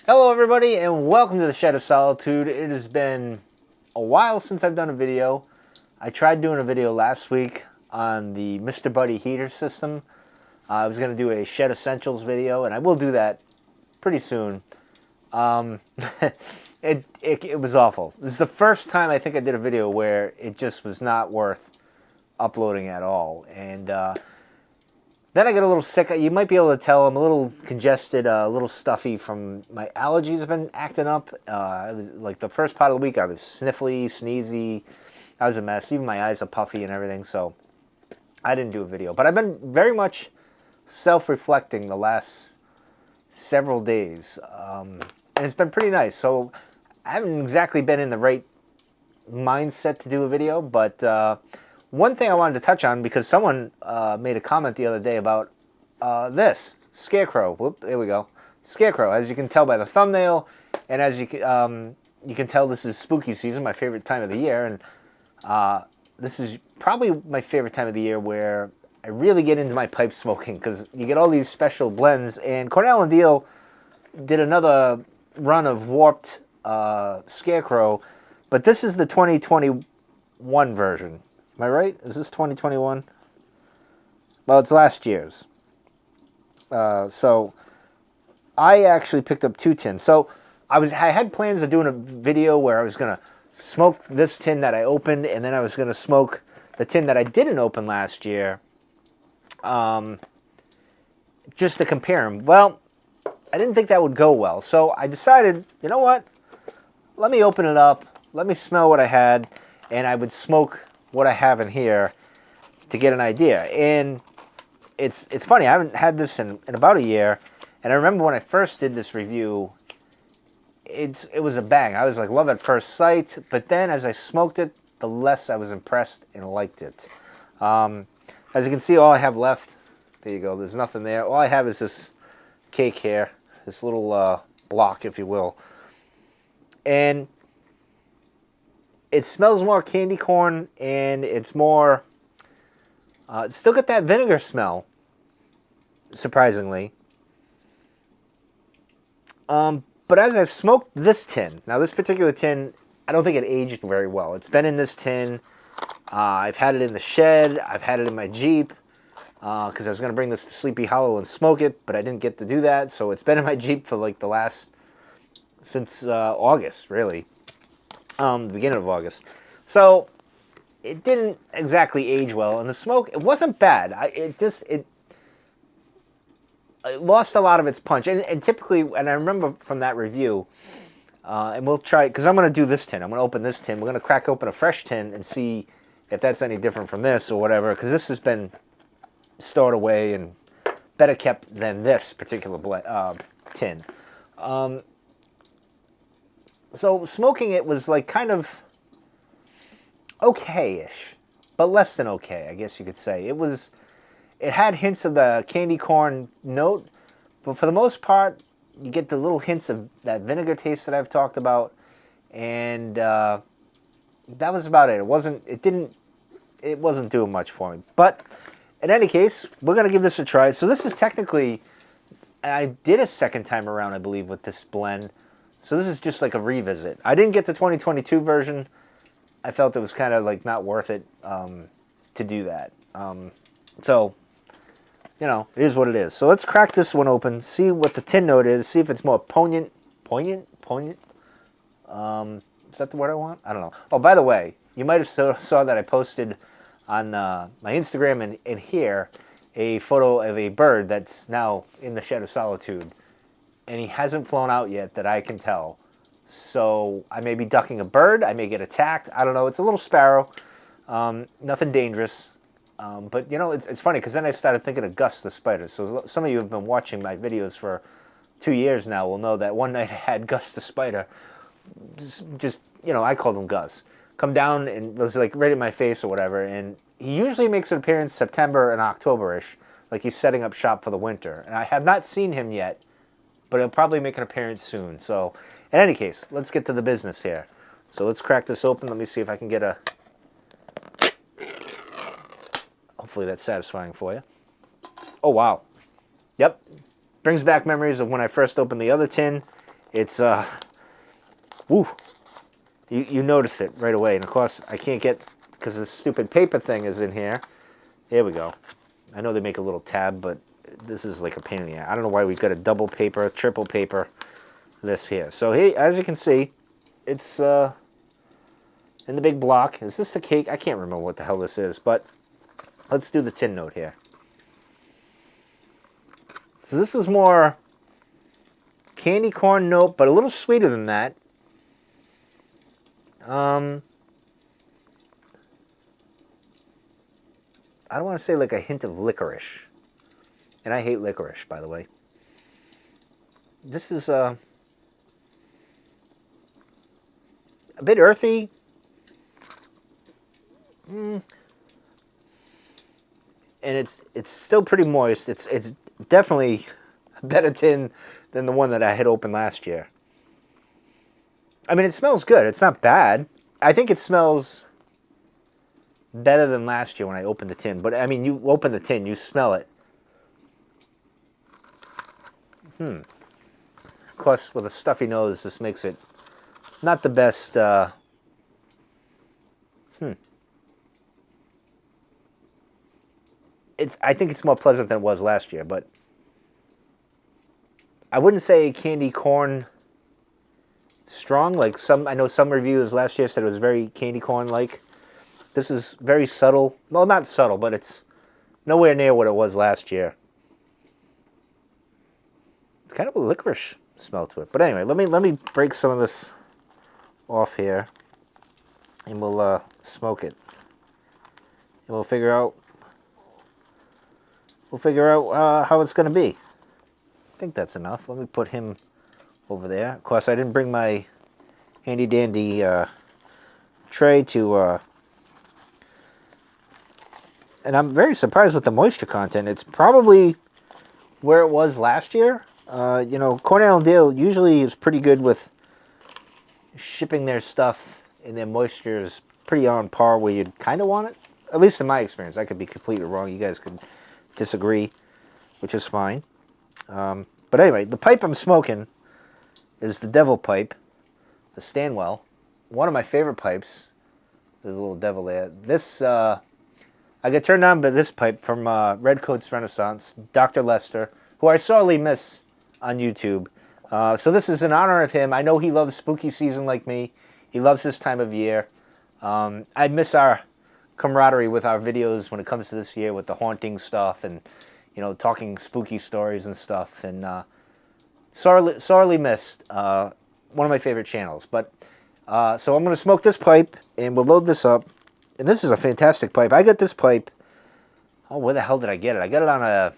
Hello everybody and welcome to the Shed of Solitude. It has been a while since I've done a video. I tried doing a video last week on the Mr. Buddy heater system. I was going to do a Shed Essentials video, and I will do that pretty soon. Um, it was awful. This is the first time I think I did a video where it just was not worth uploading at all. And then I get a little sick. You might be able to tell I'm a little congested, a little stuffy from my allergies have been acting up. It was like the first part of the week I was sniffly, sneezy. I was a mess. Even my eyes are puffy and everything, so I didn't do a video. But I've been very much self-reflecting the last several days, and it's been pretty nice. So I haven't exactly been in the right mindset to do a video, but one thing I wanted to touch on, because someone made a comment the other day about this Scarecrow. Whoop, there we go. Scarecrow, as you can tell by the thumbnail, and as you can tell, this is spooky season, my favorite time of the year, and this is probably my favorite time of the year where I really get into my pipe smoking, because you get all these special blends, and Cornell and Deal did another run of Warped Scarecrow, but this is the 2021 version. Am I right? Is this 2021? Well, it's last year's. So I actually picked up 2 tins. So I had plans of doing a video where I was gonna smoke this tin that I opened, and then I was gonna smoke the tin that I didn't open last year, just to compare them. Well, I didn't think that would go well, so I decided, you know what? Let me open it up. Let me smell what I had, and I would smoke what I have in here to get an idea. And it's funny, I haven't had this in about a year, and I remember when I first did this review, it was a bang. I was like, love at first sight, but then as I smoked it, the less I was impressed and liked it. As you can see, all I have left, there you go, there's nothing there. All I have is this cake here, this little block, if you will. And it smells more candy corn, and it's more, it's still got that vinegar smell, surprisingly. But as I've smoked this tin, now this particular tin, I don't think it aged very well. It's been in this tin. I've had it in the shed. I've had it in my Jeep, because I was going to bring this to Sleepy Hollow and smoke it, but I didn't get to do that. So it's been in my Jeep for like since August, really. The beginning of August. So it didn't exactly age well, and the smoke, it wasn't bad. It lost a lot of its punch, and typically, and I remember from that review, and we'll try, because I'm going to do this tin. I'm going to open this tin. We're going to crack open a fresh tin and see if that's any different from this or whatever, because this has been stored away and better kept than this particular tin. So smoking it was like kind of okay-ish, but less than okay, I guess you could say. It had hints of the candy corn note, but for the most part, you get the little hints of that vinegar taste that I've talked about, and that was about it. It wasn't doing much for me. But in any case, we're gonna give this a try. So this is technically, I did a second time around, I believe, with this blend. So this is just like a revisit. I didn't get the 2022 version. I felt it was kind of like not worth it to do that. So, you know, it is what it is. So let's crack this one open, see what the tin note is, see if it's more poignant. Is that the word I want? I don't know. Oh, by the way, you might have saw that I posted on my Instagram and here a photo of a bird that's now in the Shed of Solitude. And he hasn't flown out yet that I can tell. So I may be ducking a bird. I may get attacked. I don't know. It's a little sparrow. Nothing dangerous. But, you know, it's funny because then I started thinking of Gus the spider. So some of you have been watching my videos for 2 years now will know that one night I had Gus the spider. Just, you know, I called him Gus. Come down and was like right in my face or whatever. And he usually makes an appearance September and October-ish. Like he's setting up shop for the winter. And I have not seen him yet, but he'll probably make an appearance soon. So, in any case, let's get to the business here. So let's crack this open. Let me see if I can get a... Hopefully that's satisfying for you. Oh, wow. Yep. Brings back memories of when I first opened the other tin, It's, woo, you notice it right away. And of course, I can't get, because this stupid paper thing is in here. Here we go. I know they make a little tab, but this is like a pain in the ass. I don't know why we've got a double paper, triple paper, this here. So here, as you can see, it's in the big block. Is this the cake? I can't remember what the hell this is, but let's do the tin note here. So this is more candy corn note, but a little sweeter than that. I don't want to say like a hint of licorice. And I hate licorice, by the way. This is a bit earthy. And it's still pretty moist. It's definitely a better tin than the one that I had opened last year. I mean, it smells good. It's not bad. I think it smells better than last year when I opened the tin. But, I mean, you open the tin, you smell it. Of course, with a stuffy nose, this makes it not the best. I think it's more pleasant than it was last year, but I wouldn't say candy corn strong. Like I know some reviews last year said it was very candy corn like. This is very subtle. Well, not subtle, but it's nowhere near what it was last year. It's kind of a licorice smell to it. But anyway, let me break some of this off here, and we'll smoke it, and we'll figure out how it's going to be. I think that's enough. Let me put him over there. Of course, I didn't bring my handy dandy tray to. And I'm very surprised with the moisture content. It's probably where it was last year. You know, Cornell and Dale usually is pretty good with shipping their stuff, and their moisture is pretty on par where you'd kind of want it. At least in my experience. I could be completely wrong. You guys could disagree, which is fine. But anyway, the pipe I'm smoking is the Devil pipe, the Stanwell. One of my favorite pipes. There's a little devil there. This, I got turned on by this pipe from Redcoats Renaissance, Dr. Lester, who I sorely miss on YouTube. So this is in honor of him. I know he loves spooky season like me. He loves this time of year. I miss our camaraderie with our videos when it comes to this year with the haunting stuff and, you know, talking spooky stories and stuff. And sorely missed. One of my favorite channels. But so I'm going to smoke this pipe, and we'll load this up. And this is a fantastic pipe. I got this pipe. Oh, where the hell did I get it? I got it on a...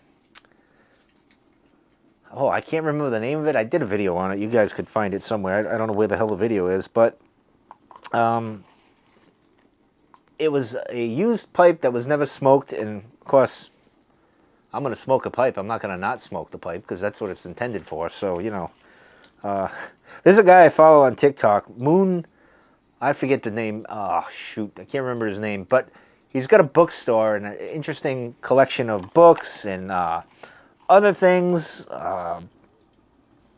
Oh, I can't remember the name of it. I did a video on it. You guys could find it somewhere. I don't know where the hell the video is, but it was a used pipe that was never smoked. And of course, I'm going to smoke a pipe. I'm not going to not smoke the pipe because that's what it's intended for. So, you know, there's a guy I follow on TikTok, Moon. I forget the name. Oh, shoot. I can't remember his name. But he's got a bookstore and an interesting collection of books and other things and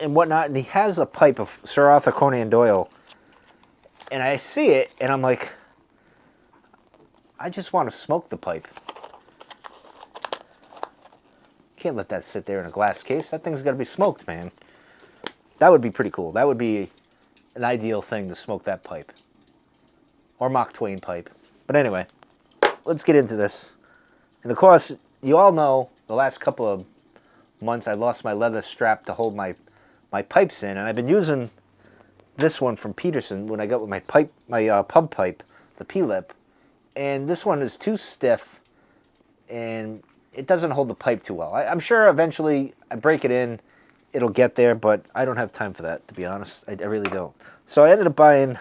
whatnot. And he has a pipe of Sir Arthur Conan Doyle. And I see it, and I'm like, I just want to smoke the pipe. Can't let that sit there in a glass case. That thing's got to be smoked, man. That would be pretty cool. That would be an ideal thing to smoke that pipe. Or Mark Twain pipe. But anyway, let's get into this. And of course, you all know the last couple of months I lost my leather strap to hold my pipes in. And I've been using this one from Peterson when I got with my pipe, my pub pipe, the P-lip. And this one is too stiff, and it doesn't hold the pipe too well. I'm sure eventually I break it in, it'll get there, but I don't have time for that, to be honest. I really don't. So I ended up buying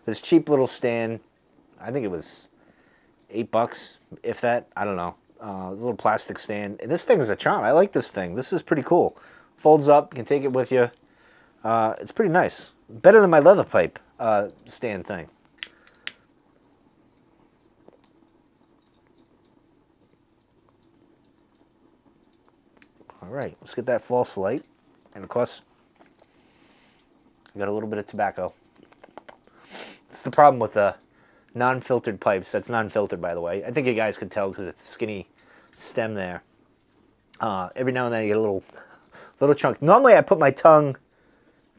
this cheap little stand. I think it was $8, if that. I don't know. A little plastic stand. And this thing is a charm. I like this thing. This is pretty cool. Folds up. You can take it with you. It's pretty nice. Better than my leather pipe stand thing. All right. Let's get that false light. And of course, I got a little bit of tobacco. It's the problem with the non-filtered pipes. That's non-filtered, by the way. I think you guys could tell because it's skinny stem there. Every now and then you get a little chunk. Normally I put my tongue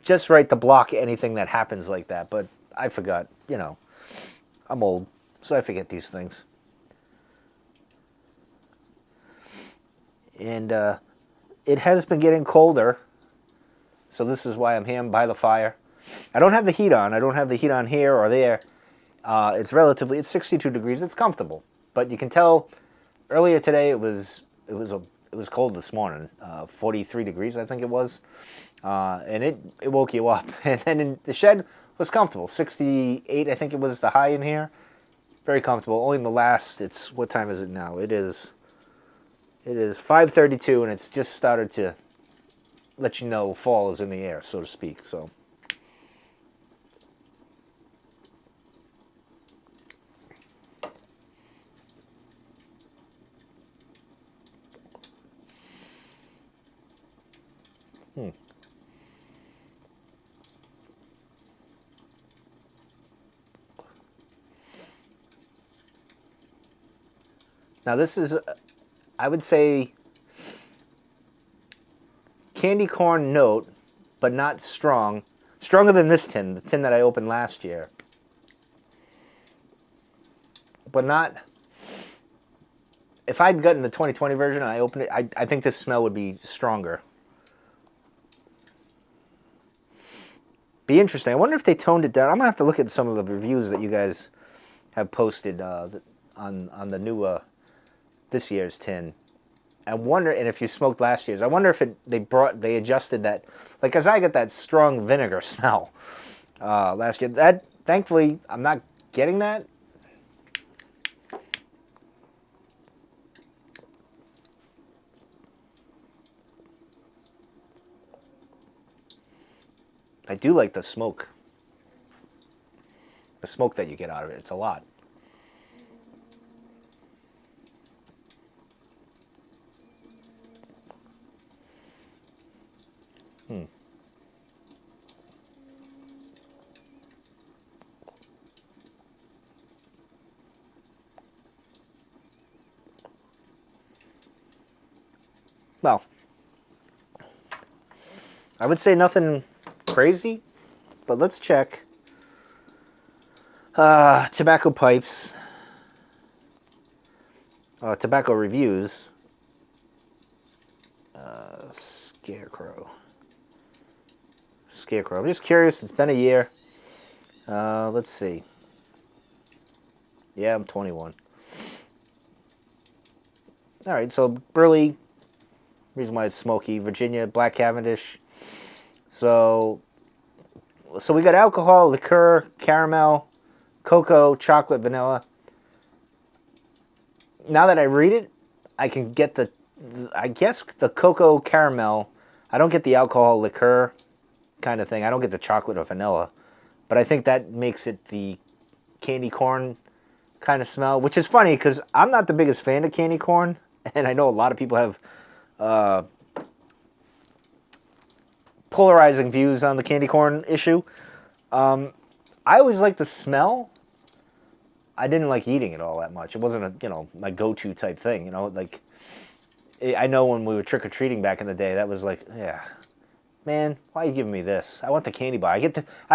just right to block anything that happens like that, but I forgot. You know, I'm old, so I forget these things. And it has been getting colder, so this is why I'm here by the fire. I don't have the heat on. I don't have the heat on here or there. It's 62 degrees. It's comfortable, but you can tell earlier today it was cold this morning. 43 degrees, I think it was, and it woke you up. And then in the shed was comfortable. 68, I think it was the high in here. Very comfortable. Only in the last. What time is it now? It is 5:32, and it's just started to let you know fall is in the air, so to speak. So. Now this is, I would say, candy corn note, but not strong. Stronger than this tin, the tin that I opened last year. But not, if I'd gotten the 2020 version and I opened it, I think this smell would be stronger. Be interesting. I wonder if they toned it down. I'm going to have to look at some of the reviews that you guys have posted on the new this year's tin. I wonder, and if you smoked last year's, I wonder if they adjusted that, like, cause I got that strong vinegar smell last year. That, thankfully, I'm not getting that. I do like the smoke that you get out of it. It's a lot. Well, I would say nothing crazy, but let's check. Tobacco pipes. Tobacco reviews. Scarecrow. I'm just curious. It's been a year. Let's see. Yeah, I'm 21. All right, so Burley. Reason why it's smoky. Virginia, Black Cavendish. So we got alcohol, liqueur, caramel, cocoa, chocolate, vanilla. Now that I read it, I can get I guess the cocoa caramel. I don't get the alcohol liqueur kind of thing. I don't get the chocolate or vanilla. But I think that makes it the candy corn kind of smell, which is funny because I'm not the biggest fan of candy corn. And I know a lot of people have polarizing views on the candy corn issue. I always liked the smell. I didn't like eating it all that much. It wasn't my go-to type thing. Like I know when we were trick-or-treating back in the day, that was like, yeah, man, why are you giving me this? I want the candy bar. I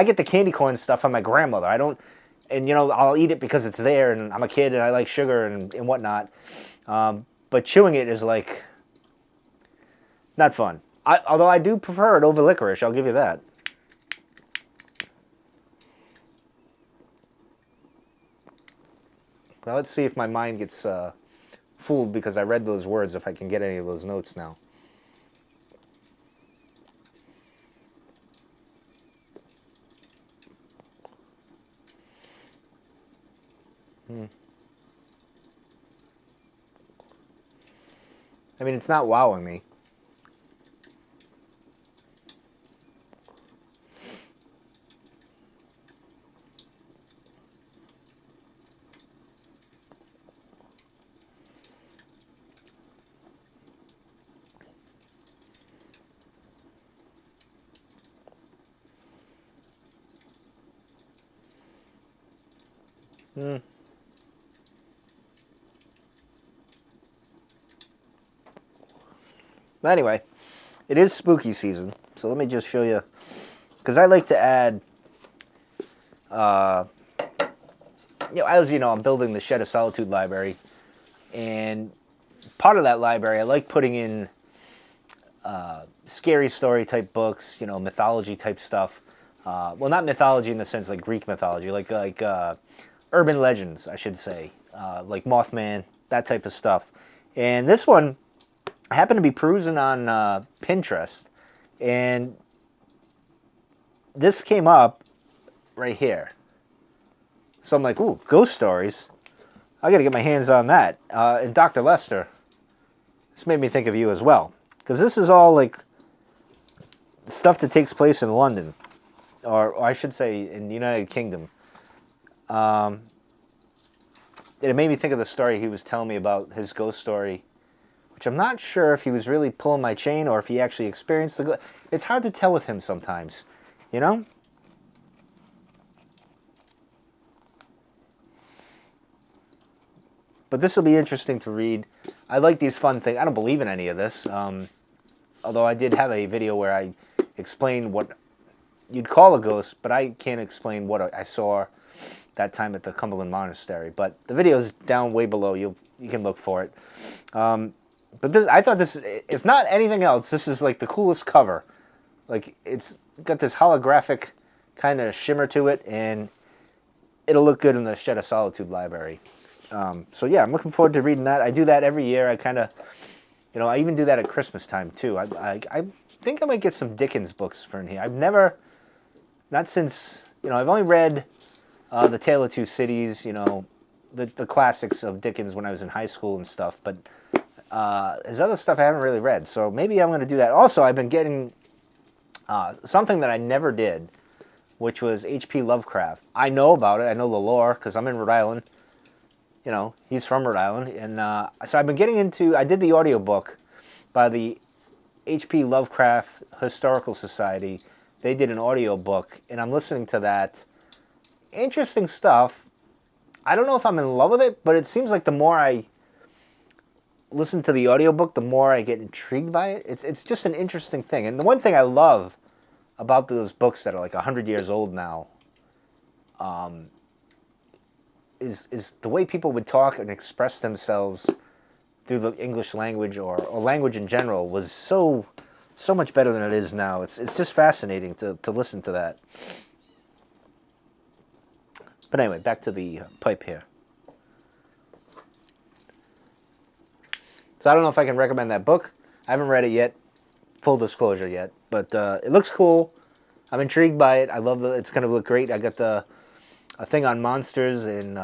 get the candy corn stuff from my grandmother. I don't, and I'll eat it because it's there, and I'm a kid and I like sugar and whatnot. But chewing it is like not fun. Although I do prefer it over licorice, I'll give you that. Now let's see if my mind gets fooled because I read those words, if I can get any of those notes now. I mean, it's not wowing me. But anyway, it is spooky season, so let me just show you, because I like to add, uh, as you know, I'm building the Shed of Solitude library, and part of that library, I like putting in scary story type books, mythology type stuff. Well, not mythology in the sense like Greek mythology, like urban legends, I should say, like Mothman, that type of stuff. And this one, I happened to be perusing on Pinterest, and this came up right here. So I'm like, ooh, ghost stories. I got to get my hands on that. And Dr. Lester, this made me think of you as well, because this is all like stuff that takes place in London, or I should say in the United Kingdom. It made me think of the story he was telling me about his ghost story, which I'm not sure if he was really pulling my chain or if he actually experienced the ghost. It's hard to tell with him sometimes, you know? But this will be interesting to read. I like these fun things. I don't believe in any of this, although I did have a video where I explained what you'd call a ghost, but I can't explain what I saw that time at the Cumberland Monastery. But the video's down way below. You can look for it. But this, I thought this, if not anything else, this is like the coolest cover. Like, it's got this holographic kind of shimmer to it, and it'll look good in the Shed of Solitude library. So yeah, I'm looking forward to reading that. I do that every year. I kind of, I even do that at Christmas time too. I think I might get some Dickens books for in here. I've never, not since, I've only read The Tale of Two Cities, the classics of Dickens when I was in high school and stuff, but his other stuff I haven't really read, so maybe I'm going to do that. Also, I've been getting something that I never did, which was H.P. Lovecraft. I know about it. I know the lore because I'm in Rhode Island. He's from Rhode Island, and so I've been getting into. I did the audiobook by the H.P. Lovecraft Historical Society. They did an audiobook, and I'm listening to that. Interesting stuff. I don't know if I'm in love with it, but it seems like the more I listen to the audiobook, the more I get intrigued by it. It's just an interesting thing. And the one thing I love about those books that are like 100 years old now is the way people would talk and express themselves through the English language or language in general was so much better than it is now. It's just fascinating to listen to that. But anyway, back to the pipe here. So I don't know if I can recommend that book. I haven't read it yet, full disclosure yet, but it looks cool. I'm intrigued by it. I love it's going to look great. I got a thing on monsters and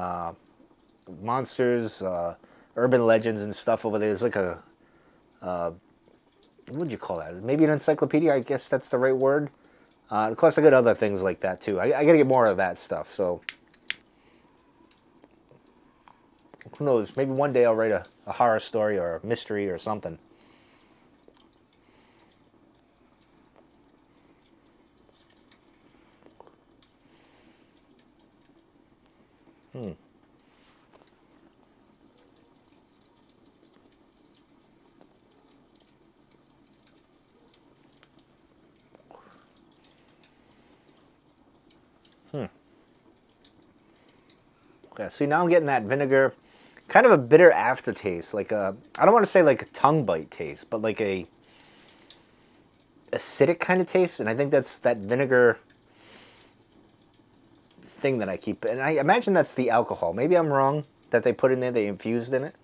urban legends and stuff over there. There's like a what would you call that? Maybe an encyclopedia. I guess that's the right word. Of course, I got other things like that too. I got to get more of that stuff. So who knows? Maybe one day I'll write a horror story or a mystery or something. Hmm. Yeah, see, now I'm getting that vinegar, kind of a bitter aftertaste, like I don't want to say like a tongue bite taste, but like a acidic kind of taste, and I think that's that vinegar thing that I keep, and I imagine that's the alcohol. Maybe I'm wrong that they put in there, they infused in it.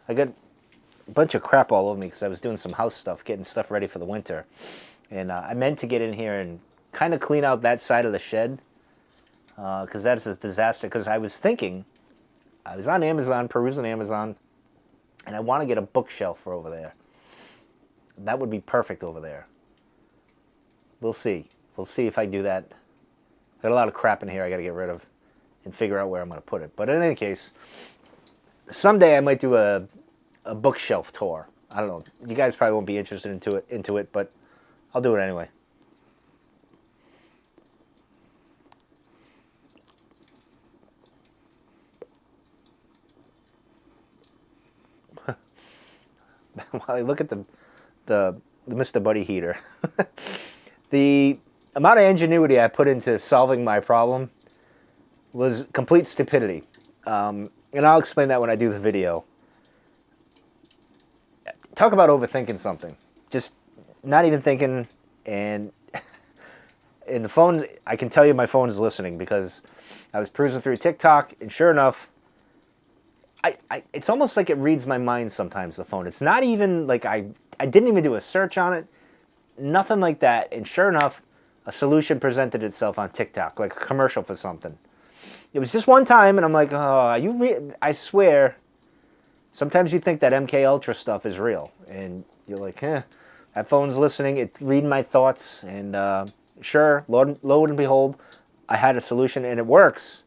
I got a bunch of crap all over me because I was doing some house stuff, getting stuff ready for the winter. And I meant to get in here and kind of clean out that side of the shed because that's a disaster. Because I was thinking, I was on Amazon, perusing Amazon, and I want to get a bookshelf for over there. That would be perfect over there. We'll see. We'll see if I do that. I got a lot of crap in here I got to get rid of and figure out where I'm going to put it. But in any case, someday I might do a a bookshelf tour. I don't know. You guys probably won't be interested into it, but I'll do it anyway. While I look at the Mr. Buddy heater, the amount of ingenuity I put into solving my problem was complete stupidity. And I'll explain that when I do the video. Talk about overthinking something. Just not even thinking, and in the phone, I can tell you my phone is listening because I was cruising through TikTok, and sure enough, it's almost like it reads my mind sometimes, the phone. It's not even like I didn't even do a search on it, nothing like that, and sure enough, a solution presented itself on TikTok, like a commercial for something. It was just one time, and I'm like, oh, I swear, sometimes you think that MK Ultra stuff is real, and you're like, that phone's listening, it's reading my thoughts, and sure, lo and behold, I had a solution, and it works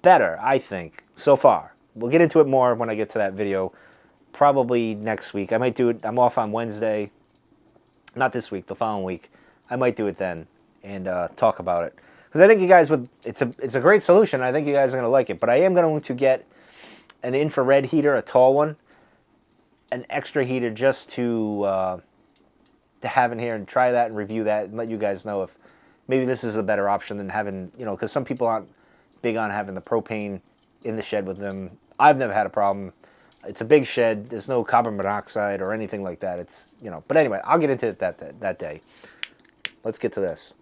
better, I think, so far. We'll get into it more when I get to that video, probably next week. I might do it, I'm off on Wednesday, not this week, the following week. I might do it then and talk about it. Because I think you guys would, it's a great solution, I think you guys are going to like it, but I am going to get an infrared heater, a tall one, an extra heater just to have in here and try that and review that and let you guys know if maybe this is a better option than having, because some people aren't big on having the propane in the shed with them. I've never had a problem. It's a big shed. There's no carbon monoxide or anything like that. It's, but anyway, I'll get into it that day. Let's get to this.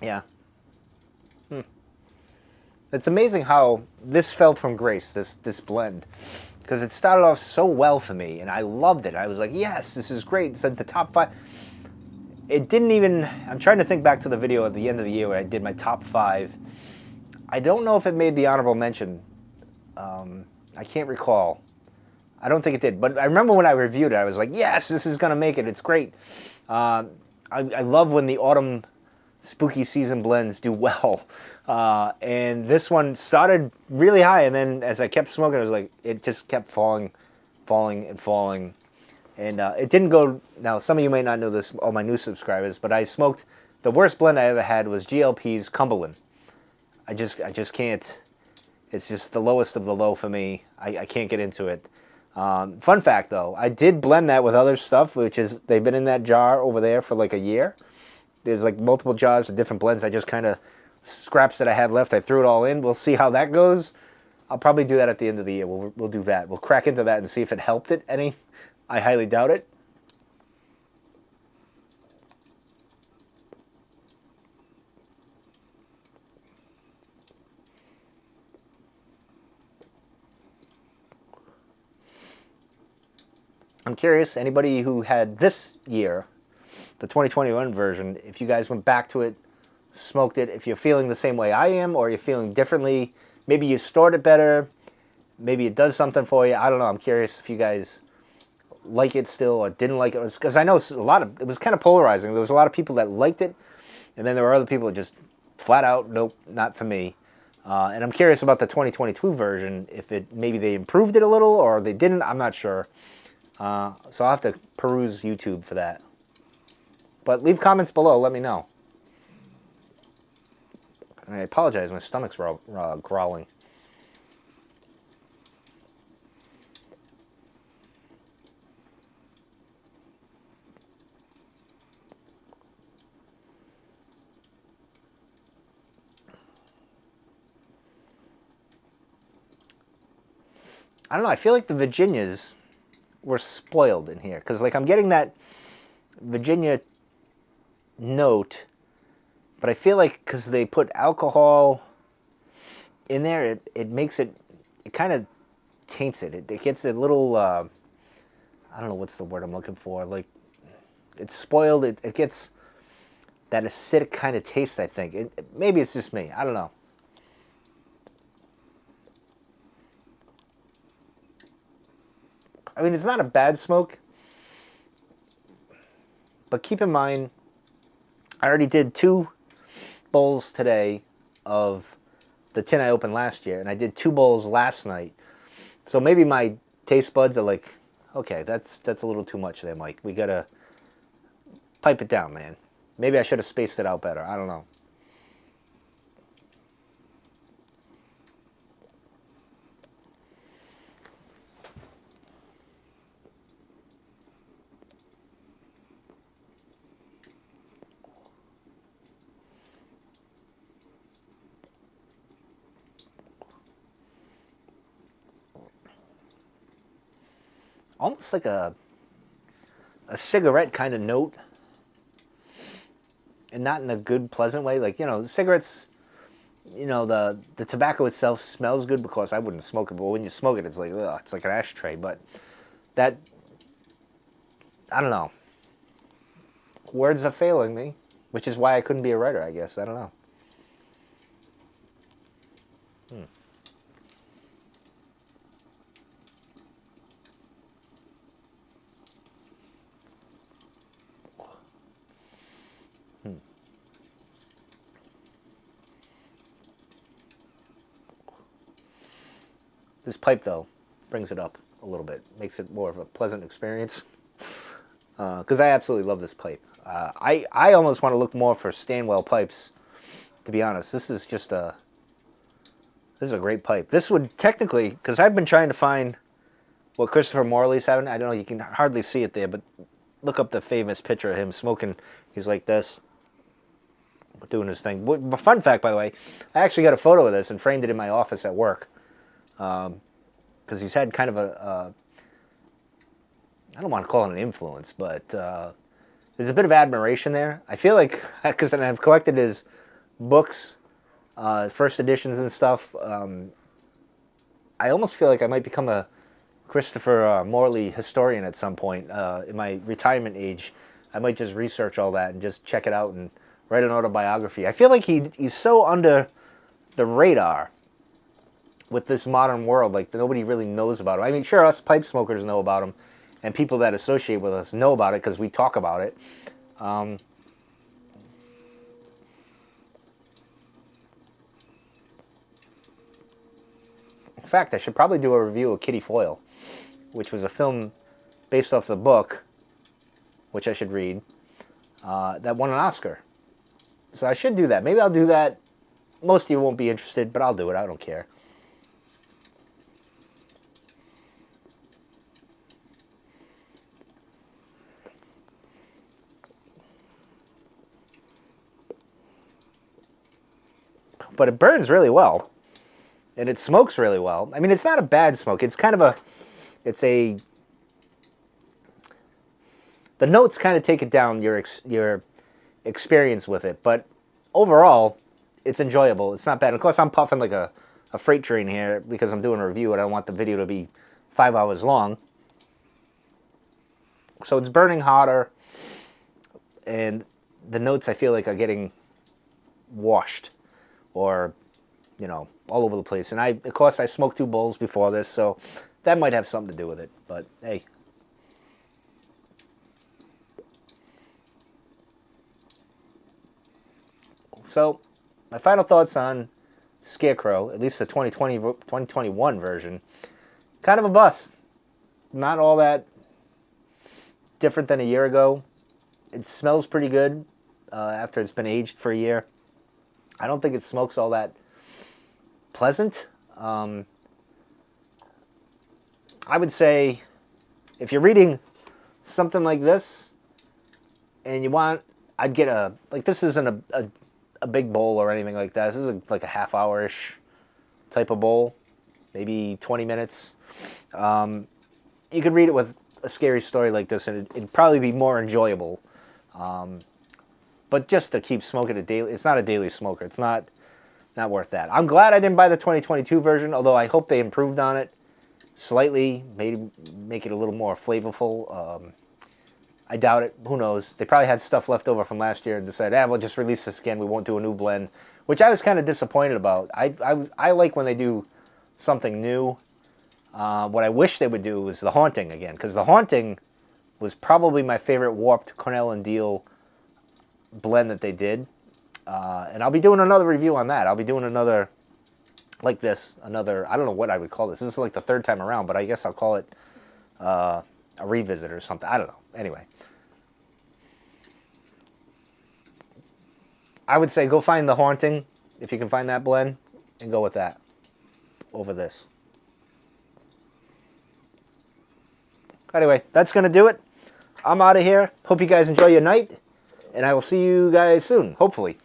Yeah. It's amazing how this fell from grace, this blend, because it started off so well for me, and I loved it. I was like, yes, this is great. It's at the top 5. It didn't even, I'm trying to think back to the video at the end of the year where I did my top 5. I don't know if it made the honorable mention. I can't recall. I don't think it did, but I remember when I reviewed it, I was like, yes, this is going to make it. It's great. I love when the autumn spooky season blends do well. And this one started really high, and then as I kept smoking, it was like, it just kept falling, and falling. And it didn't go, now some of you may not know this, all my new subscribers, but I smoked, the worst blend I ever had was GLP's Cumberland. I just can't, it's just the lowest of the low for me. I can't get into it. Fun fact though, I did blend that with other stuff, which is, they've been in that jar over there for like a year. There's like multiple jars of different blends. I just kind of, scraps that I had left, I threw it all in. We'll see how that goes. I'll probably do that at the end of the year. We'll do that. We'll crack into that and see if it helped it any. I highly doubt it. I'm curious, anybody who had this year, the 2021 version, if you guys went back to it, smoked it, if you're feeling the same way I am, or you're feeling differently, maybe you stored it better, maybe it does something for you. I don't know. I'm curious if you guys like it still or didn't like it. Because I know it was kind of polarizing. There was a lot of people that liked it, and then there were other people that just flat out, nope, not for me. And I'm curious about the 2022 version, if maybe they improved it a little or they didn't. I'm not sure. So I'll have to peruse YouTube for that. But leave comments below. Let me know. And I apologize. My stomach's growling. I don't know. I feel like the Virginias were spoiled in here. Because like I'm getting that Virginia note, but I feel like because they put alcohol in there, it makes it kind of taints it. It gets a little, I don't know what's the word I'm looking for. Like, it's spoiled. It gets that acidic kind of taste, I think. Maybe it's just me. I don't know. I mean, it's not a bad smoke, but keep in mind, I already did 2 bowls today of the tin I opened last year, and I did 2 bowls last night. So maybe my taste buds are like, okay, that's a little too much there, Mike. We gotta pipe it down, man. Maybe I should have spaced it out better. I don't know. Almost like a cigarette kind of note, and not in a good, pleasant way. Like, cigarettes, the tobacco itself smells good because I wouldn't smoke it, but when you smoke it, it's like, ugh, it's like an ashtray. But that, I don't know. Words are failing me, which is why I couldn't be a writer, I guess. I don't know. This pipe, though, brings it up a little bit, makes it more of a pleasant experience. Because I absolutely love this pipe. I almost want to look more for Stanwell pipes, to be honest. This is a great pipe. This would technically, because I've been trying to find what Christopher Morley's having. I don't know, you can hardly see it there, but look up the famous picture of him smoking. He's like this, doing his thing. Fun fact, by the way, I actually got a photo of this and framed it in my office at work. Because he's had kind of I don't want to call it an influence, but there's a bit of admiration there. I feel like, because I've collected his books, first editions and stuff, I almost feel like I might become a Christopher Morley historian at some point. In my retirement age, I might just research all that and just check it out and write an autobiography. I feel like he's so under the radar with this modern world, like nobody really knows about him. I mean, sure, us pipe smokers know about him, and people that associate with us know about it because we talk about it. In fact, I should probably do a review of Kitty Foyle, which was a film based off the book, which I should read, that won an Oscar. So I should do that. Maybe I'll do that. Most of you won't be interested, but I'll do it. I don't care. But it burns really well, and it smokes really well. I mean, it's not a bad smoke. It's kind of the notes kind of take it down, your experience with it, but overall, it's enjoyable. It's not bad. Of course, I'm puffing like a freight train here because I'm doing a review and I don't want the video to be 5 hours long. So it's burning hotter, and the notes I feel like are getting washed, or all over the place. And of course I smoked 2 bowls before this, so that might have something to do with it, but hey. So my final thoughts on Scarecrow, at least the 2021 version, kind of a bust. Not all that different than a year ago. It smells pretty good after it's been aged for a year. I don't think it smokes all that pleasant. I would say if you're reading something like this and you want, I'd get this isn't a big bowl or anything like that. This is like a half-hour-ish type of bowl, maybe 20 minutes. You could read it with a scary story like this and it'd probably be more enjoyable. But just to keep smoking it's not a daily smoker. It's not worth that. I'm glad I didn't buy the 2022 version, although I hope they improved on it slightly, maybe make it a little more flavorful. I doubt it. Who knows? They probably had stuff left over from last year and decided, we'll just release this again. We won't do a new blend, which I was kind of disappointed about. I like when they do something new. What I wish they would do was the Haunting again, because the Haunting was probably my favorite warped Cornell and Deal blend that they did. And I'll be doing another review on that. I'll be doing another like this, I don't know what I would call this. This is like the third time around, but I guess I'll call it a revisit or something. I don't know. Anyway. I would say go find the Haunting, if you can find that blend, and go with that over this. Anyway, that's going to do it. I'm out of here. Hope you guys enjoy your night, and I will see you guys soon, hopefully.